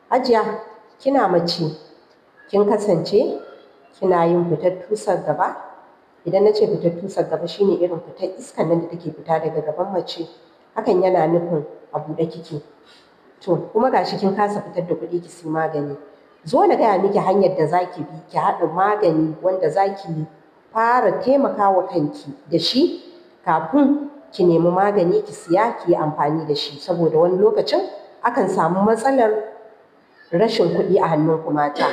Hajiya, kina mace, kin kasance kina yin fitar tusar gaba? Idan na ce fitar tusar gaba shine irin fitar iskar nan da take fita daga gaban mace, hakan yana nufin a buɗe kike. To, kuma ga shi kin kasa fitar da kuɗi ki siyi magani. Zo na gaya miki hanyar da za ki bi ki haɗa magani wanda za ki fara taimaka wa kanki da shi kafin ki nemi magani ki siya ki yi amfani da shi. Saboda wani lokacin akan samu matsalar rashin kuɗi a hannunku mata.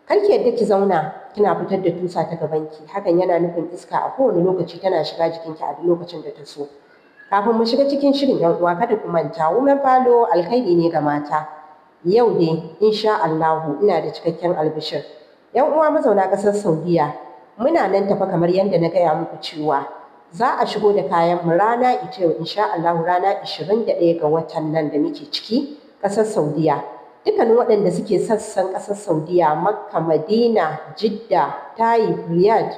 Kar ki yadda ki zauna kina fitar da tusa ta gabanki, hakan yana nufin iska a kowane lokaci tana shiga jikinki a duk lokacin da ta so. Kafin mu shiga cikin shirin 'yan uwa, kada ku manta Women Falo alkhairi ne ga mata. Yau dai insha Allahu ina da cikakken albishir. 'Yan uwa mazauna ƙasar Saudiya, muna nan tafa kamar yadda na gaya muku cewa za a shigo da kayanmu rana ita yau insha Allahu rana 21 ga watan nan da muke ciki ƙasar Saudiya. Dukkanin waɗanda suke sassan ƙasar Saudiya, Makka, Madina, Jidda, Taif, Riyadh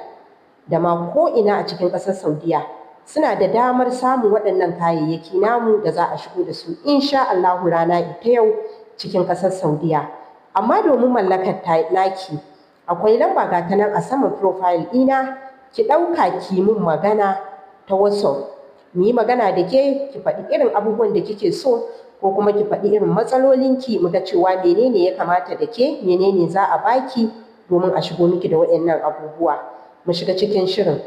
da ma ko'ina a cikin ƙasar Saudiya suna da damar samun waɗannan kayayyaki namu da za a shigo da su insha Allahu rana ita yau cikin ƙasar Saudiya. Amma domin mallakar naki, akwai lamba ga ta nan a saman profile ɗina, ki ɗauka ki min magana ta WhatsApp. Mu yi magana da ke, ki faɗi irin abubuwan da kike so ko kuma ki faɗi irin matsalolinki, mu ga cewa menene ya kamata da ke, menene za a baki domin a shigo miki da waɗannan abubuwa. Mu shiga cikin shirin.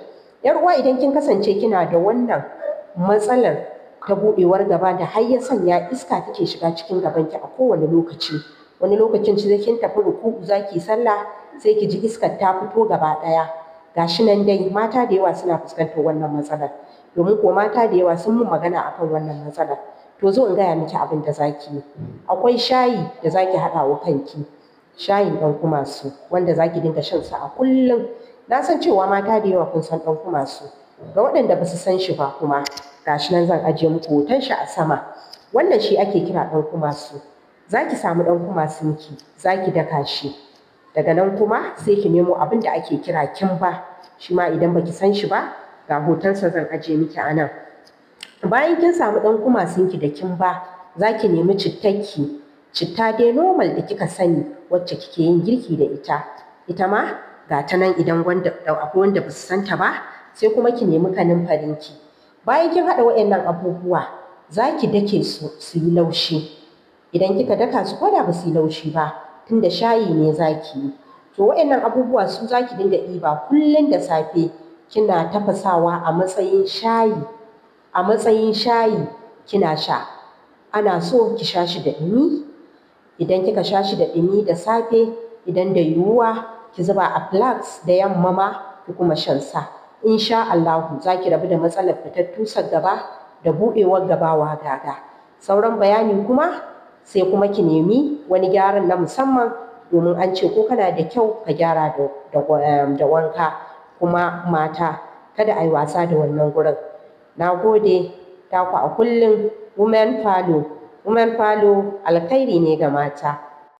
'Yar uwa, idan kin kasance kina da wannan matsalar ta buɗewar gaba da har ya sanya iska take shiga cikin gabanki a kowane lokaci, wani lokacin sai kin tafi ruku'u za ki sallah sai ki ji iskar ta fito gaba ɗaya. Ga shi nan dai mata da yawa suna fuskantar wannan matsalar, domin ko mata da yawa sun mun magana akan wannan matsalar. To zo in gaya miki abin da za ki yi. Akwai shayi da za ki haɗa wa kanki, shayin ɗan kumasu wanda za ki dinga shan sa a kullum. Na san cewa mata da yawa kun san ɗan kumasu. Ga waɗanda ba su san shi ba kuma, ga shi nan zan ajiye muku hoton shi a sama. Wannan shi ake kira ɗan kumasu. Za ki samu ɗan kumasunki, za ki daka shi. Daga nan kuma sai ki nemo abin da ake kira kimba. Shi ma idan ba ki san shi ba, ga hotonsa zan ajiye miki a nan. Bayan kin samu ɗan kumasunki da kimba, za ki nemi cittarki. Citta dai normal da kika sani wacce kike yin girki da ita. Ita ma ga ta nan idan akwai wanda ba su san ta ba, sai kuma ki nemi kanumfarinki. Bayan kin haɗa waɗannan abubuwa, za ki dake su yi laushi. Idan kika daka su ko da ba su yi laushi ba, tunda shayi ne za ki yi. To waɗannan abubuwa su za ki dinga ɗiba kullum da safe kina tafasawa a matsayin shayi. A matsayin shayi kina sha. Ana so ki sha shi da ɗumi. Idan kika sha shi da ɗumi da safe, idan da yiwuwa ki zuba a flask da yamma ma ki kuma shan sa. Insha Allahu za ki rabu da matsalar fitar tusar gaba da buɗewar gaba wagaga. Sauran bayani kuma sai kuma ki nemi wani gyaran na musamman, domin an ce ko kana da kyau ka gyara da wanka. Kuma mata kada a yi wasa da wannan gurin. Na gode, taku a kullum Women Falo. Women Falo alkhairi ne ga mata.